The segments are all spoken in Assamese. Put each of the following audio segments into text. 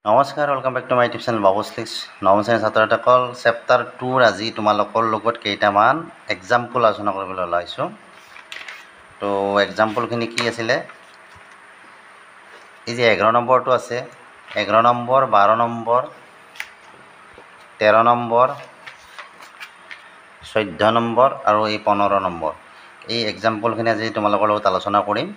নমস্কাৰ, welcome back to my YouTube channel বাবুশ্লিক্স। নৱম শ্ৰেণীৰ ছাত্ৰসকল, চেপ্টাৰ 2ৰ আজি তোমালোকৰ লগত কেইটামান এক্সাম্পল আলোচনা কৰিবলৈ ওলাইছোঁ। তো এক্সাম্পলখিনি কি আছিলে? এই যে 11 নম্বৰটো আছে, 11 নম্বৰ, 12 নম্বৰ, 13 নম্বৰ, 14 নম্বৰ আৰু এই 15 নম্বৰ, এই এক্সাম্পলখিনি আজি তোমালোকৰ লগত আলোচনা কৰিম।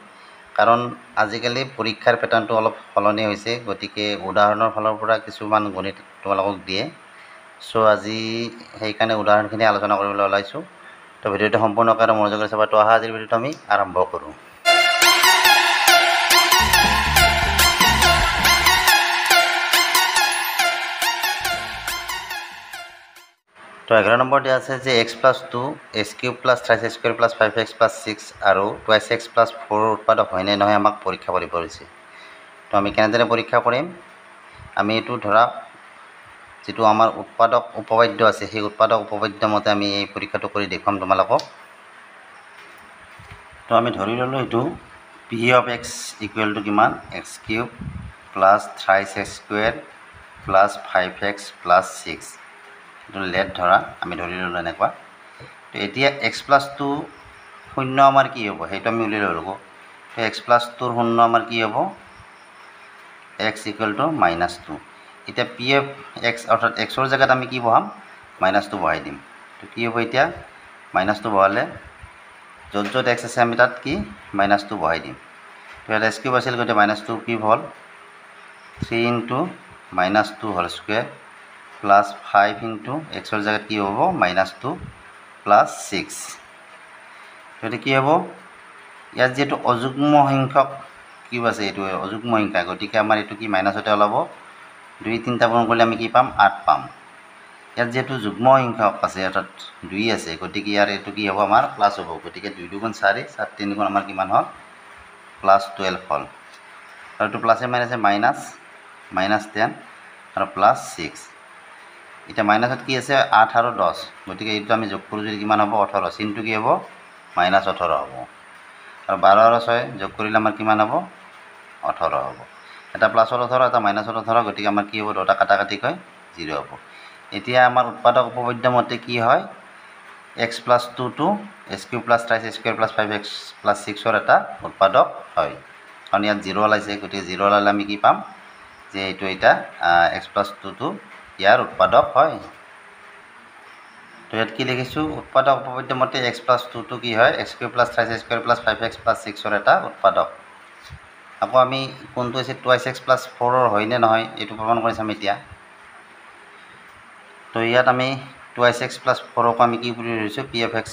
কাৰণ আজিকালি পৰীক্ষাৰ পেটাৰ্ণটো অলপ সলনি হৈছে, গতিকে উদাহৰণৰ ফালৰ পৰা কিছুমান গণিত তোমালোকক দিয়ে। চ' আজি সেইকাৰণে উদাহৰণখিনি আলোচনা কৰিবলৈ ওলাইছোঁ। তো ভিডিঅ'টো সম্পূৰ্ণকৈ মনোযোগেৰে চাবা। তো আজিৰ ভিডিঅ'টো আমি আৰম্ভ কৰোঁ। তো 11 নম্বৰ দিয়া আছে যে x+2 s³ + 3x² + 5x + 6 আৰু 2x + 4 উৎপাদক হয়নে নহয় আমাক পৰীক্ষা কৰিব দিছে। তো আমি কেনেদৰে পৰীক্ষা কৰিম? আমি এইটো ধৰা যিটো আমাৰ উৎপাদক উপপাদ্য আছে, সেই উৎপাদক উপপাদ্য মতে আমি এই পৰীক্ষাটো কৰি দেখুৱাম তোমালোকক। তো আমি ধৰি ল'লোঁ এইটো p(x) = কিমান? x³ + 3x² + 5x + 6। এইটো লেট ধৰা, আমি ধৰি ল'লোঁ এনেকুৱা। তো এতিয়া x+2 শূন্য আমাৰ কি হ'ব? সেইটো আমি উলিয়াই ল'লোঁ। তো x+2 শূন্য আমাৰ কি হ'ব? x = -2। এতিয়া p(x) অৰ্থাৎ xৰ জেগাত আমি কি বহাম? -2 বহাই দিম। তো কি হ'ব এতিয়া? -2 বহালে য'ত য'ত x আছে আমি তাত কি -2 বহাই দিম। তো ইয়াত x³ আছিল, গতিকে -2 কিউব হ'ল 3 × -2² + 5 × xৰ জেগাত কি হ'ব? -2 + 6। গতিকে কি হ'ব? ইয়াত যিহেতু অযুগ্ম সংখ্যক কিউব আছে, এইটো অযুগ্ম সংখ্যা, গতিকে আমাৰ এইটো কি মাইনাছতে ওলাব। 2 3টা পূৰণ কৰিলে আমি কি পাম? 8 পাম। ইয়াত যিহেতু যুগ্ম সংখ্যক আছে, অৰ্থাৎ 2 আছে, গতিকে ইয়াৰ এইটো কি হ'ব? আমাৰ প্লাছ হ'ব। গতিকে 2 × 2 = 4, 4 × 3 = আমাৰ কিমান হ'ল? +12 হ'ল। আৰু এইটো প্লাছে মাইনাছে -10 আৰু +6। এতিয়া মাইনাছত কি আছে? 8 আৰু 10, গতিকে এইটো আমি যোগ কৰোঁ যদি কিমান হ'ব? 18। চিনটো কি হ'ব? -18 হ'ব। আৰু 12 আৰু 6 যোগ কৰিলে আমাৰ কিমান হ'ব? 18 হ'ব। এটা +18, এটা -18, গতিকে আমাৰ কি হ'ব? দুটা কাটাকাটি গৈ 0 হ'ব। এতিয়া আমাৰ উৎপাদক উপপাদ্য মতে কি হয়? x+2 টো s³ + 3x² + 5x + 6ৰ এটা উৎপাদক হয়। কাৰণ ইয়াত 0 ওলাইছে, গতিকে 0 ওলালে আমি কি পাম? যে এইটো এটা x+2 টো ইয়াৰ উৎপাদক হয়। তো ইয়াত কি লিখিছোঁ? উৎপাদক উপপাদ্য মতে x+2 টো কি হয়? x³ + 3x² + 5x + 6ৰ এটা উৎপাদক। আকৌ আমি কোনটো হৈছে 2x + 4ৰ হয়নে নহয় এইটো প্ৰমাণ কৰি চাম এতিয়া। তো ইয়াত আমি 2x + 4ক আমি কি বুলি ধৰিছোঁ? p(x)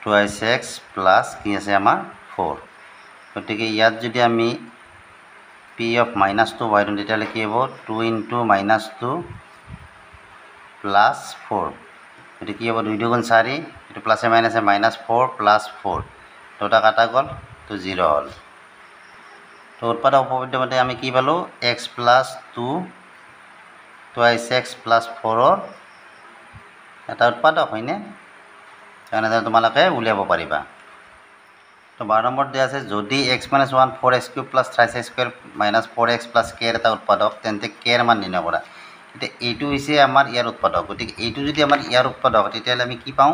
2x + কি আছে আমাৰ 4। গতিকে ইয়াত যদি আমি p(-2) বহাই দিওঁ, তেতিয়াহ'লে কি হ'ব? 2 × -2 + 4। গতিকে কি হ'ব? 2 × 2 = 4, এইটো প্লাছে মাইনাছে -4 + 4, দুটা কাটা গ'ল, তো 0 হ'ল। তো উৎপাদক উপপাদ্য মতে আমি কি পালোঁ? x+2 2x + 4ৰ এটা উৎপাদক হয়নে? তেনেদৰে তোমালোকে উলিয়াব পাৰিবা। তো 12 নম্বৰত দিয়া আছে যদি x - 1 4x³ + 3x² - 4x + k এটা উৎপাদক, তেন্তে k ৰ মান নিৰ্ণয় কৰা। এতিয়া এইটো হৈছে আমাৰ ইয়াৰ উৎপাদক, গতিকে এইটো যদি আমাৰ ইয়াৰ উৎপাদক, তেতিয়াহ'লে আমি কি পাওঁ?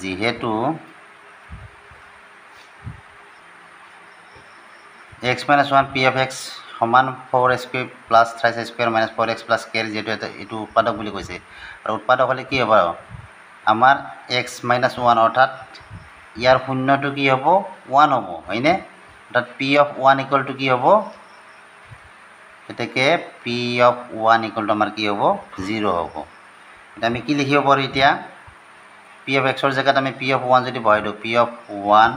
যিহেতু x - 1 p(x) = 4x³ + 3x² - 4x + k যিহেতু এইটো উৎপাদক বুলি কৈছে, আৰু উৎপাদক হ'লে কি হ'ব? আমাৰ x - 1 অৰ্থাৎ ইয়াৰ শূন্যটো কি হ'ব? 1 হ'ব হয়নে? অৰ্থাৎ p(1) = কি হ'ব? গতিকে p(1) = আমাৰ কি হ'ব? 0 হ'ব। এতিয়া আমি কি লিখিব পাৰোঁ? এতিয়া p(x)ৰ জেগাত আমি p(1) যদি বহাই দিওঁ, p(1)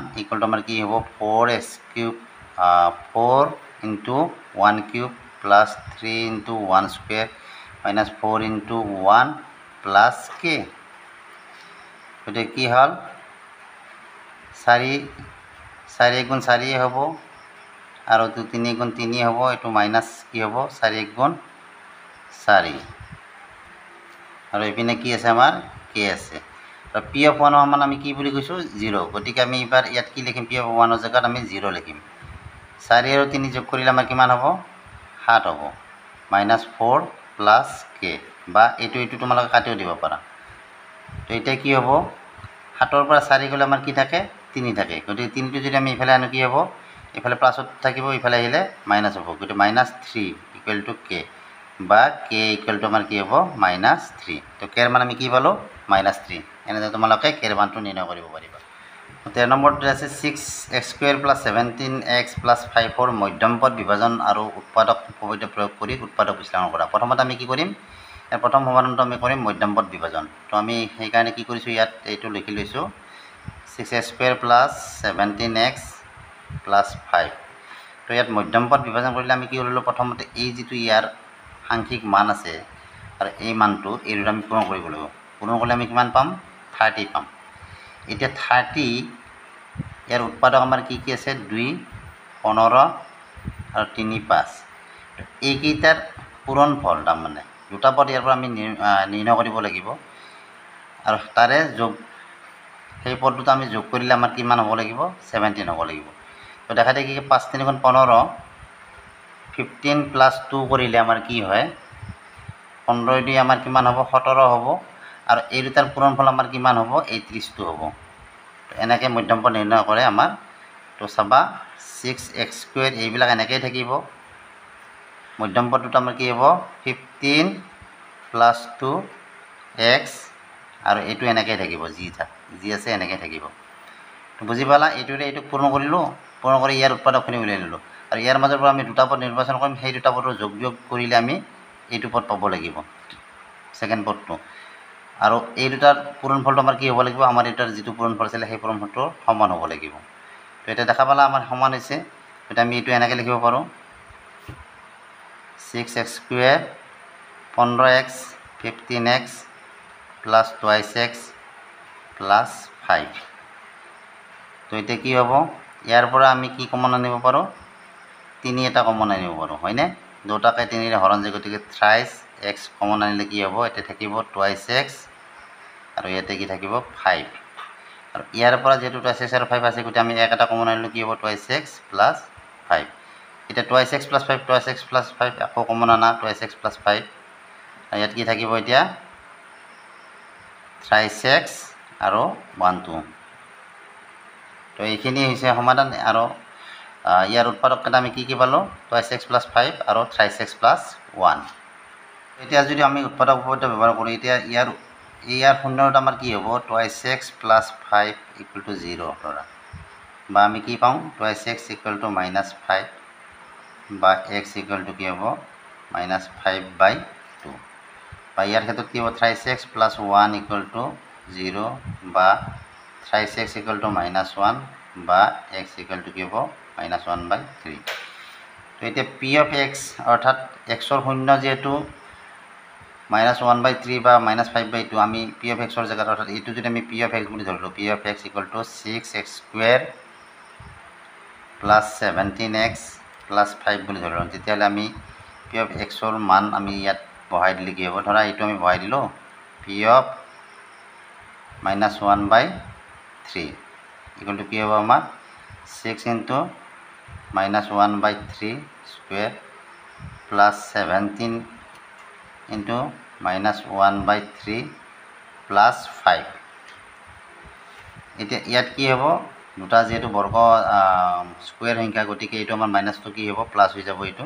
= আমাৰ কি হ'ব? 4 × 1³ + 3 × 1² - 4 × 1 + k। গতিকে কি হ'ল? 4 × 4 হ'ব, আৰু 3 × 3 হ'ব, এইটো মাইনাছ কি হ'ব? 4 × 4, আৰু এইপিনে কি আছে? আমাৰ k আছে। আৰু পি অফ 1 সমান আমি কি বুলি কৈছোঁ 0 গতিকে আমি এবাৰ ইয়াত কি লিখিম পি অফ 1 জেগাত আমি 0 লিখিম 4 আৰু 3 যোগ কৰিলে আমাৰ কিমান হ'ব 7 হ'ব -4 প্লাছ কে বা এইটো তোমালোকে কাটিও দিব পাৰা তো এতিয়া কি হ'ব 7 পৰা 4 গ'লে আমাৰ কি থাকে 3 থাকে গতিকে 3টো যদি আমি ইফালে আনো কি হ'ব ইফালে প্লাছত থাকিব ইফালে আহিলে মাইনাছ হ'ব গতিকে -3 ইকুৱেল টু কে বা কে ইকুৱেল টু আমাৰ কি হ'ব -3 তো কেৰ মান আমি কি পালোঁ -3 এনেদৰে তোমালোকে কেৰ মানটো নিৰ্ণয় কৰিব পাৰিবা 13 নম্বৰটো আছে 6x² + 17x + 5 মধ্যম পদ বিভাজন আৰু উৎপাদক উপপাদ্য প্ৰয়োগ কৰি উৎপাদক বিশ্লেষণ কৰা প্ৰথমতে আমি কি কৰিম ইয়াৰ প্ৰথম সমাধানটো আমি কৰিম মধ্যম পদ বিভাজন তো আমি সেইকাৰণে কি কৰিছোঁ ইয়াত এইটো লিখি লৈছোঁ 6x² + 17x + 5 তো ইয়াত মধ্যম পদ বিভাজন কৰিলে আমি কি কৰিলোঁ প্ৰথমতে এই যিটো ইয়াৰ সাংখ্যিক মান আছে আৰু এই মানটো এই দুটা আমি পূৰণ কৰিব লাগিব পূৰণ কৰিলে আমি কিমান পাম 30 পাম এতিয়া 30 ইয়াৰ উৎপাদক আমাৰ কি কি আছে 2 15 আৰু 3 5 এইকেইটাৰ পূৰণ ফল তাৰমানে দুটা পদ ইয়াৰ পৰা আমি নিৰ্ণয় কৰিব লাগিব আৰু তাৰে যোগ সেই পদটো আমি যোগ কৰিলে আমাৰ কিমান হ'ব লাগিব 17 হ'ব লাগিব তো দেখা দেখি 5 3 গুণ 15 15 + 2 কৰিলে আমাৰ কি হয় 15 দি আমাৰ কিমান হ'ব 17 হ'ব আৰু এই দুটাৰ পূৰণ ফল আমাৰ কিমান হ'ব 31টো হ'ব এনেকৈ মধ্যম পদ নিৰ্ণয় কৰে আমাৰ তো চাবা 6x² এইবিলাক এনেকৈয়ে থাকিব মধ্যম পদটো আমাৰ কি হ'ব 15 + 2x আৰু এইটো এনেকৈয়ে থাকিব যি আছে এনেকৈ থাকিব তো বুজি পালা এইটোৰে এইটোক পূৰণ কৰিলোঁ পূৰণ কৰি ইয়াৰ উৎপাদকখিনি উলিয়াই ল'লোঁ আৰু ইয়াৰ মাজৰ পৰা আমি দুটা পদ নিৰ্বাচন কৰিম সেই দুটা পদৰ যোগ কৰিলে আমি এইটো পদ পাব লাগিব ছেকেণ্ড পদটো আৰু এই দুটাৰ পূৰণফলটো আমাৰ কি হ'ব লাগিব আমাৰ এইটাৰ যিটো পূৰণফল আছিলে সেই পূৰণফলটো সমান হ'ব লাগিব তো এতিয়া দেখা পালা আমাৰ সমান হৈছে এতিয়া আমি এইটো এনেকৈ লিখিব পাৰোঁ 6x² 15x 15x + 2x + 5 তো এতিয়া কি হ'ব ইয়াৰ পৰা আমি কি কমন আনিব পাৰোঁ 3 এটা কমন আনিব পাৰোঁ হয়নে দুটাকে 3ৰে হৰণ যায় গতিকে 30x কমন আনিলে কি হ'ব এতিয়া থাকিব 2x আৰু ইয়াতে কি থাকিব 5 আৰু ইয়াৰ পৰা যেহেতু 2x আৰু 5 আছে গতিকে আমি এটা কমন আনিলে কি হ'ব 2x + 5 এতিয়া 2x + 5 2x + 5 আকৌ কমন আনা 2x + 5 আৰু ইয়াত কি থাকিব এতিয়া 3x আৰু 1 2 তো এইখিনি হৈছে সমাধান আৰু ইয়াৰ উৎপাদককেইটা আমি কি পালোঁ 2x + 5 আৰু 3x + 1 এতিয়া যদি আমি উৎপাদক উপপাদ্য ব্যৱহাৰ কৰোঁ এতিয়া ইয়াৰ শূন্যত আমাৰ কি হ'ব 2x + 5 = 0 ধৰা বা আমি কি পাওঁ 2x = -5 বা x = কি হ'ব -5/2 বা ইয়াৰ ক্ষেত্ৰত কি হ'ব 3x + 1 = 0 বা 3x = -1 বা x = কি হ'ব -1/3 তো এতিয়া p of x অৰ্থাৎ xৰ শূন্য যিহেতু -1/3 বা -5/2 আমি p of x জেগাত অৰ্থাৎ এইটো যদি আমি p of x বুলি ধৰিলোঁ p of x = 6x² + 17x + 5 বুলি ধৰিলোঁ তেতিয়াহ'লে আমি p of x মান আমি ইয়াত বহাই দিলে কি হ'ব ধৰা এইটো আমি বহাই দিলোঁ p of -1/3 = কি হ'ব আমাৰ 6 × -1/3² + 17 × -1/3 + 5 এতিয়া ইয়াত কি হ'ব দুটা যেহেতু বৰ্গ স্কুৱেৰ সংখ্যা গতিকে এইটো আমাৰ মাইনাছটো কি হ'ব প্লাছ হৈ যাব এইটো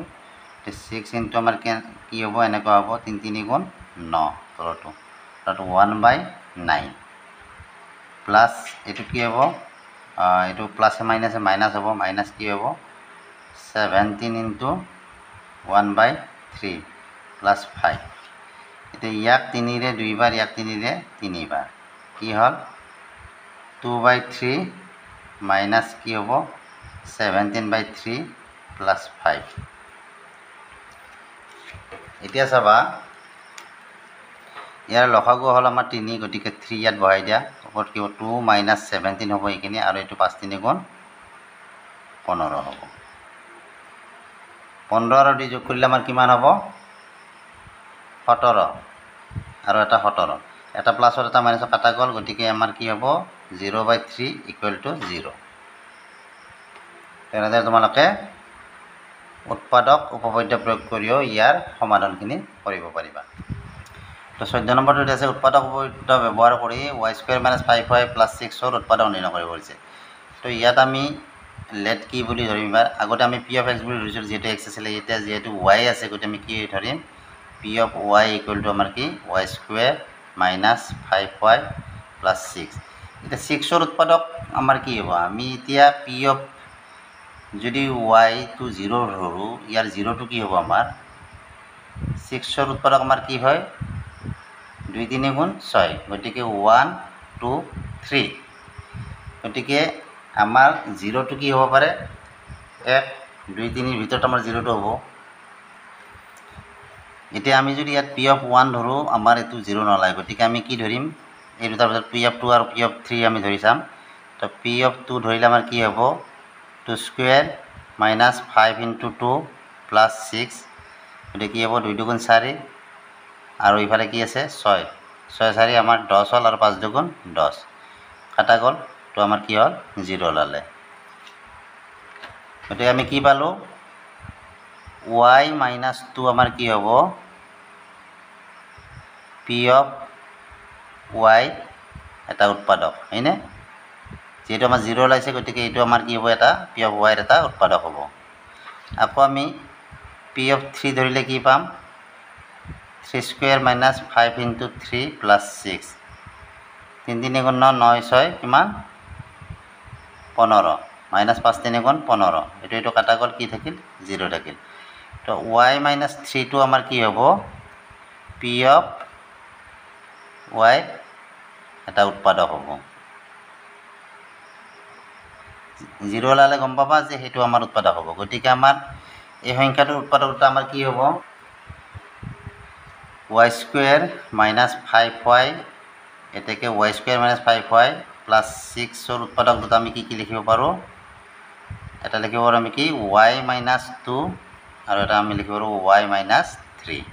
6 × আমাৰ কি হ'ব এনেকুৱা হ'ব 3 3 গুণ 9 তলটো তাত 1/9 প্লাছ এইটো কি হ'ব এইটো প্লাছে মাইনাছে মাইনাছ হ'ব মাইনাছ কি হ'ব 17 × 1/3 + 5 এতিয়া ইয়াক 3ৰে 2বাৰ ইয়াক 3ৰে 3বাৰ কি হ'ল 2/3 মাইনাছ কি হ'ব 17/3 + 5 এতিয়া চাবা ইয়াৰ লসাগু হ'ল আমাৰ 3 গতিকে 3 ইয়াত বহাই দিয়া ওপৰত কি হ'ব 2 - 17 হ'ব এইখিনি আৰু এইটো 5 3 গুণ 15 হ'ব 15 আৰু 2 যোগ কৰিলে আমাৰ কিমান হ'ব 17 আৰু এটা 17 এটা প্লাছৰ এটা মাইনাছৰ কাটা গ'ল, গতিকে আমাৰ কি হ'ব 0/3 = 0। তেনেদৰে তোমালোকে উৎপাদক উপপাদ্য প্ৰয়োগ কৰিও ইয়াৰ সমাধানখিনি কৰিব পাৰিবা। তো 14 নম্বৰটোত আছে উৎপাদক উপপাদ্য ব্যৱহাৰ কৰি y² - 5y + 6ৰ উৎপাদক নিৰ্ণয় কৰিব পাৰিছে। তো ইয়াত আমি লেট কি বুলি ধৰিম? আগতে আমি p of x বুলি ধৰিছিলোঁ, যিহেতু x আছিলে, এতিয়া যিহেতু y আছে, গতিকে আমি কি ধৰিম? p of y = আমাৰ কি y² - 5y + 6। এতিয়া 6ৰ উৎপাদক আমাৰ কি হ'ব? আমি এতিয়া p of যদি y টো 0 ধৰোঁ, ইয়াৰ 0টো কি হ'ব? আমাৰ 6ৰ উৎপাদক আমাৰ কি হয়? 2 × 3 = 6, গতিকে 1 2 3। গতিকে আমাৰ 0টো কি হ'ব পাৰে? 1 2 3ৰ ভিতৰত আমাৰ 0টো হ'ব। এতিয়া আমি যদি ইয়াত p of 1 ধৰোঁ, আমাৰ এইটো 0 নলয়, গতিকে আমি কি ধৰিম? এই দুটাৰ ভিতৰত p of 2 আৰু p of 3 আমি ধৰি চাম। তো p of 2 ধৰিলে আমাৰ কি হ'ব? 2² - 5 × 2 + 6, গতিকে কি হ'ব? 2 × 2 = 4, আৰু ইফালে কি আছে? 6 6 4 আমাৰ 10 হ'ল, আৰু 5 × 2 = 10, কাটা গ'ল। তো আমাৰ কি হ'ল? 0 ওলালে। গতিকে আমি কি পালোঁ? y - 2 আমাৰ কি হ'ব? p of y এটা উৎপাদক, হয়নে? যিহেতু আমাৰ 0 ওলাইছে, গতিকে এইটো আমাৰ কি হ'ব? এটা p of y এটা উৎপাদক হ'ব। আকৌ আমি p of 3 ধৰিলে কি পাম? 3² - 5 × 3 + 6, 3 3 × 9 9 6 কিমান? 15, -5 3 × 15, এইটো কাটা গ'ল, কি থাকিল? 0 থাকিল। তো y - 3টো আমাৰ কি হ'ব? p of y এটা উৎপাদক হ'ব। 0 ওলালে গম পাবা যে সেইটো আমাৰ উৎপাদক হ'ব। গতিকে আমাৰ এই সংখ্যাটোৰ উৎপাদকটো আমাৰ কি হ'ব? y² - 5y, এতেকে y² - 5y + 6ৰ উৎপাদক দুটা আমি কি লিখিব পাৰোঁ? এটা লিখিব পাৰোঁ আমি কি? y - 2, আৰু এটা আমি লিখিব পাৰোঁ y - 3।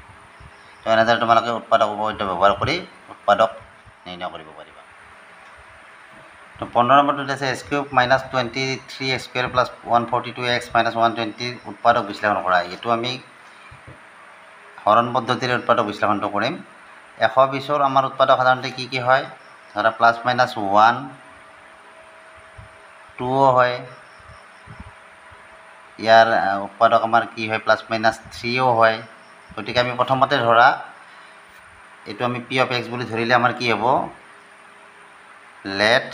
তো এনেদৰে তোমালোকে উৎপাদক উপপাদ্য ব্যৱহাৰ কৰি উৎপাদক নিৰ্ণয় কৰিব পাৰিবা। তো 15 নম্বৰটোত আছে x³ - 23x² + 142x - 120 উৎপাদক বিশ্লেষণ কৰা। এইটো আমি হৰণ পদ্ধতিৰে উৎপাদক বিশ্লেষণটো কৰিম। 120ৰ আমাৰ উৎপাদক সাধাৰণতে কি কি হয়? ধৰা +-1 2ও হয়। ইয়াৰ উৎপাদক আমাৰ কি হয়? +-3ও হয়। গতিকে আমি প্ৰথমতে ধৰা এইটো আমি p of x বুলি ধৰিলে আমাৰ কি হ'ব? লেট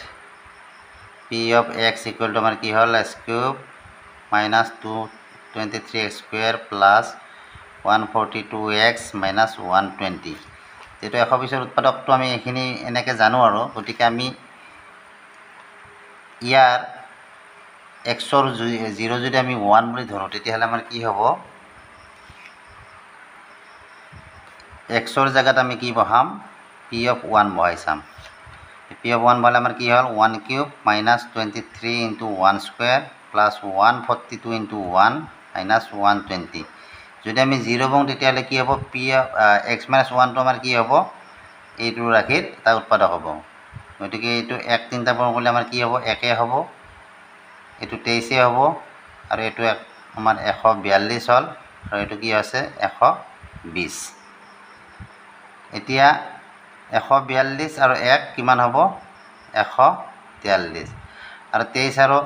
p of x = আমাৰ কি হ'ল? x³ - 223x² + 142x - 120। যিহেতু 120ৰ উৎপাদকটো আমি এইখিনি এনেকৈ জানো, আৰু গতিকে আমি ইয়াৰ xৰ 0 যদি আমি 1 বুলি ধৰোঁ, তেতিয়াহ'লে আমাৰ কি হ'ব? xৰ জেগাত আমি কি বহাম? p of 1 বহাই চাম। p of 1 বহালে আমাৰ কি হ'ল? 1³ - 23 × 1² + 142 × 1 - 120। যদি আমি 0 বওঁ, তেতিয়াহ'লে কি হ'ব? p of x - 1টো আমাৰ কি হ'ব? এইটো ৰাশিৰ এটা উৎপাদক হ'ব। গতিকে এইটো 1 3টা পূৰণ কৰিলে আমাৰ কি হ'ব? 1 হ'ব, এইটো 23 হ'ব, আৰু এইটো আমাৰ 142 হ'ল, আৰু এইটো কি আছে? 120। এতিয়া 142 আৰু 1 কিমান হ'ব? 143, আৰু 23 আৰু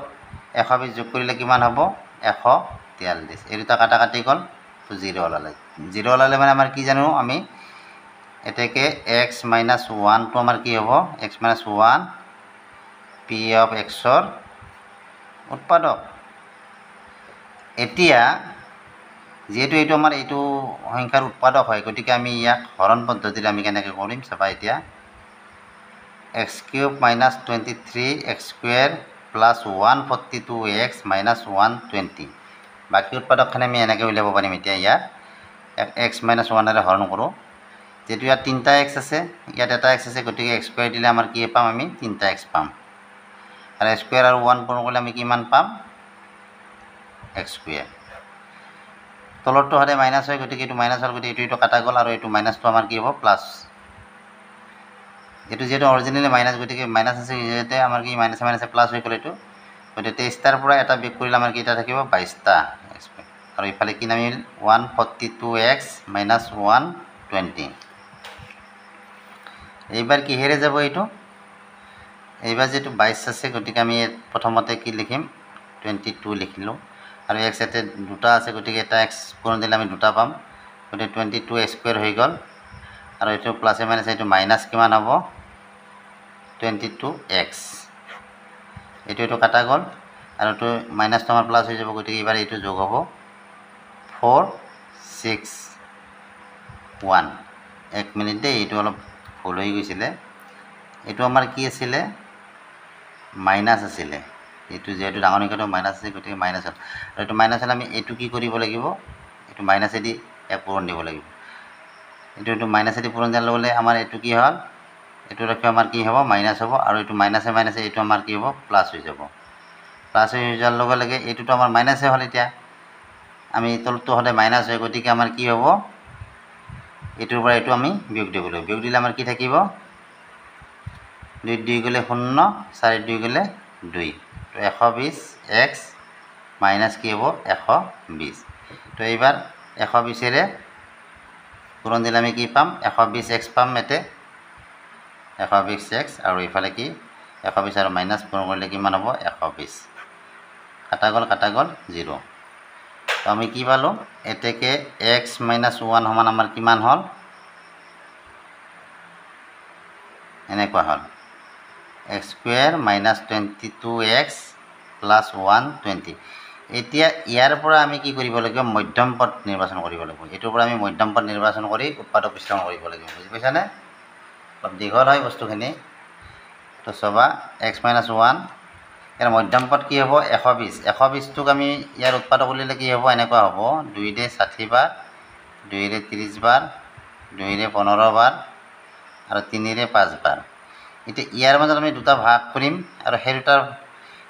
120 যোগ কৰিলে কিমান হ'ব? 143। এই দুটা কাটা কাটি গ'ল, তো 0 ওলালে। 0 ওলালে মানে আমাৰ কি জানো আমি? এতেকে x - 1টো আমাৰ কি হ'ব? x - 1 p of xৰ উৎপাদক। এতিয়া যিহেতু এইটো আমাৰ এইটো সংখ্যাৰ উৎপাদক হয়, গতিকে আমি ইয়াক হৰণ পদ্ধতিৰে আমি কেনেকৈ কৰিম চাবা। এতিয়া x³ - 23x² + 142x - 120, বাকী উৎপাদকখিনি আমি এনেকৈ উলিয়াব পাৰিম। এতিয়া ইয়াত x - 1ৰে হৰণ কৰোঁ। যিহেতু ইয়াত 3টা x আছে, ইয়াত এটা x আছে, গতিকে x² দিলে আমাৰ কি পাম? আমি 3টা x পাম, আৰু x² আৰু 1 পূৰণ কৰিলে আমি কিমান পাম? x²। তলৰটো সদায় মাইনাছ হয়, গতিকে এইটো মাইনাছ হ'ল, গতিকে এইটো কাটা গ'ল, আৰু এইটো মাইনাছটো আমাৰ কি হ'ব? প্লাছ। এইটো যেহেতু অৰিজিনেলি মাইনাছ, গতিকে মাইনাছ আছে, ইয়াতে আমাৰ কি মাইনাছে মাইনাছে প্লাছ হৈ গ'ল। এইটো গতিকে 23টাৰ পৰা এটা বিয়োগ কৰিলে আমাৰ কেইটা থাকিব 22টা এক্স স্কুৱেৰ, আৰু ইফালে কি নামিল 142x মাইনাছ 120। এইবাৰ কিহেৰে যাব এইটো? এইবাৰ যিহেতু 22 আছে, গতিকে আমি প্ৰথমতে কি লিখিম 22 লিখিলোঁ, আৰু এক্স ইয়াতে দুটা আছে, গতিকে এটা এক্স পূৰণ দিলে আমি দুটা পাম, গতিকে 22x স্কুৱেৰ হৈ গ'ল। আৰু এইটো প্লাছে মাইনাছে এইটো মাইনাছ কিমান হ'ব 22x, এইটো কাটা গ'ল, আৰু এইটো মাইনাছটো আমাৰ প্লাছ হৈ যাব, গতিকে এইবাৰ এইটো যোগ হ'ব 461। 1 মিনিট দেই, এইটো অলপ ভুল হৈ গৈছিলে। এইটো আমাৰ কি আছিলে মাইনাছ আছিলে, এইটো যিহেতু ডাঙৰ সংখ্যাটো মাইনাছ আছে, গতিকে মাইনাছ হ'ল। আৰু এইটো মাইনাছ হ'লে আমি এইটো কি কৰিব লাগিব, এইটো মাইনাছেদি এক পূৰণ দিব লাগিব। এইটো মাইনাছেদি পূৰণ দিয়াৰ লগে লগে আমাৰ এইটো কি হ'ল, এইটো ৰাখি আমাৰ কি হ'ব মাইনাছ হ'ব, আৰু এইটো মাইনাছে মাইনাছে এইটো আমাৰ কি হ'ব প্লাছ হৈ যাব। প্লাছ হৈ যোৱাৰ লগে লগে এইটোতো আমাৰ মাইনাছে হ'ল। এতিয়া আমি তলটো সদায় মাইনাছ হয়, গতিকে আমাৰ কি হ'ব এইটোৰ পৰা এইটো আমি বিয়োগ দিব লাগিব। বিয়োগ দিলে আমাৰ কি থাকিব 2 2 গ'লে 0, 4 2 গ'লে 2, তো 120x মাইনাছ কি হ'ব 120। তো এইবাৰ 120ৰে পূৰণ দিলে আমি কি পাম 120x পাম, ইয়াতে 120x, আৰু ইফালে কি 120 আৰু মাইনাছ পূৰণ কৰিলে কিমান হ'ব 120, কাটা গ'ল 0। তো আমি কি পালোঁ এতেকে x মাইনাছ 1 সমান আমাৰ কিমান হ'ল, এনেকুৱা হ'ল x square minus 22x plus 120। এতিয়া ইয়াৰ পৰা আমি কি কৰিব লাগিব মধ্যম পদ নিৰ্বাচন কৰিব লাগিব। এইটোৰ পৰা আমি মধ্যম পদ নিৰ্বাচন কৰি উৎপাদক বিশ্লেষণ কৰিব লাগিব, বুজি পাইছানে? অলপ দীঘল হয় বস্তুখিনি। তো চাবা x মাইনাছ 1 ইয়াৰ মধ্যম পদ কি হ'ব 120। 120টোক আমি ইয়াৰ উৎপাদক উলিয়ালে কি হ'ব এনেকুৱা হ'ব 2ৰে 60 বাৰ, 2ৰে 30 বাৰ, 2ৰে 15 বাৰ, আৰু 3ৰে 5 বাৰ। এতিয়া ইয়াৰ মাজত আমি দুটা ভাগ কৰিম, আৰু সেই দুটাৰ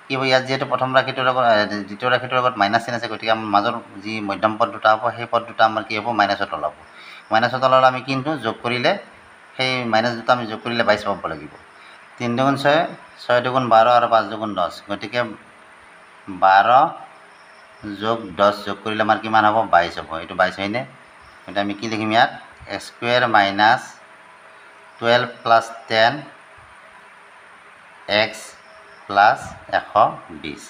কি হ'ব ইয়াত যিহেতু প্ৰথম ৰাশিটোৰ লগত দ্বিতীয় ৰাশিটোৰ লগত মাইনাছ চিন আছে, গতিকে আমাৰ মাজৰ যি মধ্যম পদ দুটা হ'ব সেই পদ দুটা আমাৰ কি হ'ব মাইনাছত ওলাব। মাইনাছত ওলালে আমি কিন্তু যোগ কৰিলে সেই মাইনাছ দুটা আমি যোগ কৰিলে 22 পাব লাগিব। 3 দুগুণ 6, 6 দুগুণ 12, আৰু 5 দুগুণ 10, গতিকে 12 যোগ 10 যোগ কৰিলে আমাৰ কিমান হ'ব 22 হ'ব। এইটো 22 হয়নে? গতিকে আমি কি লিখিম ইয়াত x square minus 12 plus 10 x plus 120।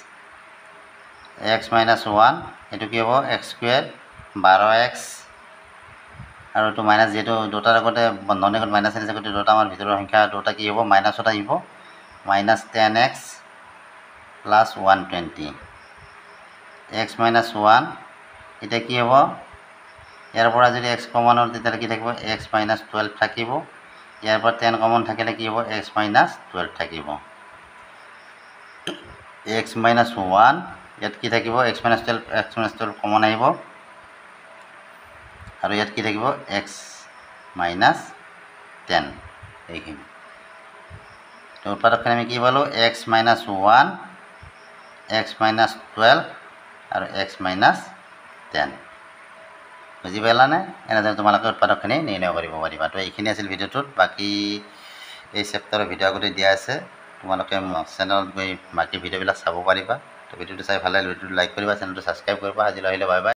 x minus 1 এইটো কি হ'ব x স্কুৱেৰ 12x, আৰু এইটো মাইনাছ যিহেতু দুটাৰ আগতে বন্ধনীৰ আগত মাইনাছ আনিছে, গতিকে দুটা আমাৰ ভিতৰৰ সংখ্যা দুটা কি হ'ব মাইনাছত আহিব, minus 10x plus 120। x minus 1 এতিয়া কি হ'ব ইয়াৰ পৰা যদি x কমন হ'ল তেতিয়াহ'লে কি থাকিব x মাইনাছ 12 থাকিব, ইয়াৰ পৰা 10 কমন থাকিলে কি হ'ব x মাইনাছ 12 থাকিব। x মাইনাছ 1 ইয়াত কি থাকিব x মাইনাছ 12 কমন আহিব, আৰু ইয়াত কি থাকিব x মাইনাছ 10 এইখিনি। তো উৎপাদকখিনি আমি কি পালোঁ x মাইনাছ 1, x মাইনাছ 12, আৰু x মাইনাছ 10। বুজি পালানে? এনেদৰে তোমালোকে উৎপাদকখিনি নিৰ্ণয় কৰিব পাৰিবা। তো এইখিনি আছিল ভিডিঅ'টোত। বাকী এই চেপ্টাৰৰ ভিডিঅ' আগতে দিয়া আছে, তোমালোকে চেনেলত গৈ বাকী ভিডিঅ'বিলাক চাব পাৰিবা। তো ভিডিঅ'টো চাই ভাল লাগিলে ভিডিঅ'টো লাইক কৰিবা, চেনেলটো ছাবস্ক্ৰাইব কৰিবা। আজিলৈ আহিলে বাই বাই।